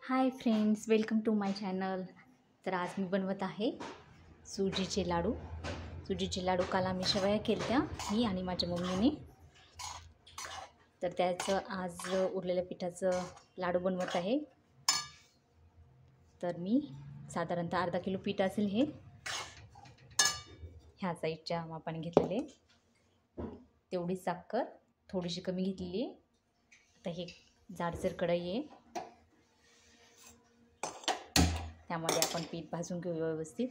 High friends, welcome to my channel. तर आज मी बनवत आहे सुजीचे लाडू. सुजीचे लाडू काल आम्ही शेवया केल्या मी आणि माझ्या मम्मीने. तर त्याचं आज उरलेल्या पिठाचं लाडू बनवत आहे. तर मी साधारणतः अर्धा किलो पीठ असेल हे ह्या साईडच्या मापाने घेतलेले. तेवढी साखर थोडीशी कमी घेतलेली. आता हे जाडसर कढई आहे, त्यामध्ये आपण पीठ भाजून घेऊ व्यवस्थित.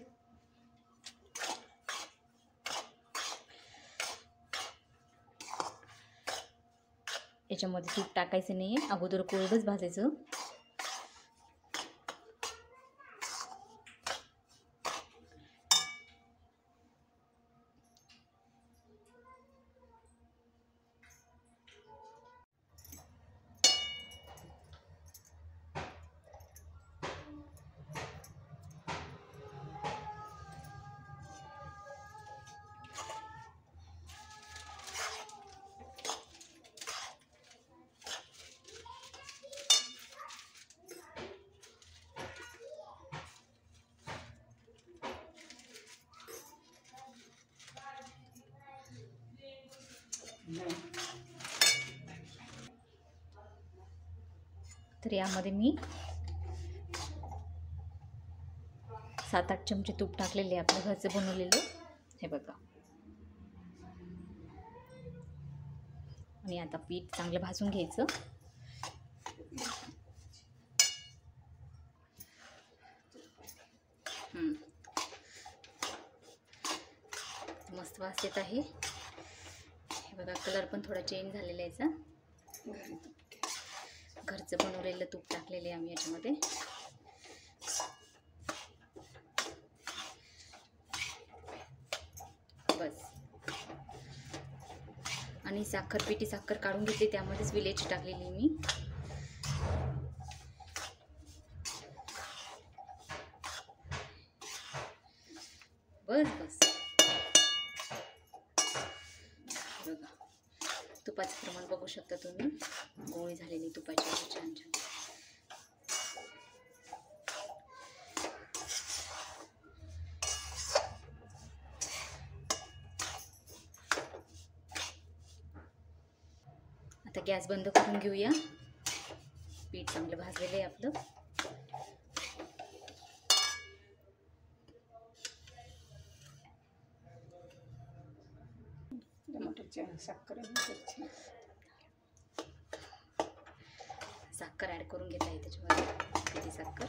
याच्यामध्ये तूप टाकायचं नाही आहे, अगोदर कोरडंच भाजायचं. तर यामध्ये मी 7-8 चमचे तूप टाकलेले, आपल्या घरचे बनवलेले हे बघा. आणि आता पीठ चांगलं भाजून घ्यायचं. मस्त वास येत आहे. हे बघा, कलर पण थोडा चेंज झालेला आहे याचा. घरचं बनवलेलं तूप टाकलेले आम्ही याच्यामध्ये. बस. आणि पिठी साखर काढून घेतली, त्यामध्येच विलायची टाकलेली मी. बस बस. बघा, तुपाचं प्रमाण बघू शकता तुम्ही. गोळी झालेली तुपाची छान छान. आता गॅस बंद करून घेऊया. पीठ चांगलं भाजलेलं आहे आपलं. साखर ॲड करून घेत आहे त्याच्यामध्ये, पिठी साखर.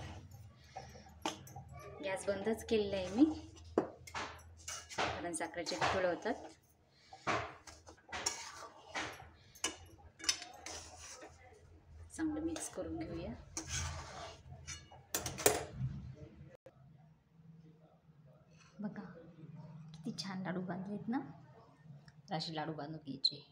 गॅस बंदच केलेला आहे मी, कारण साखरेचे गुठळे होतात. चांगलं मिक्स करून घेऊया. बघा किती छान लाडू बांधलेत ना. असे लाडू बांधून घ्यायचे.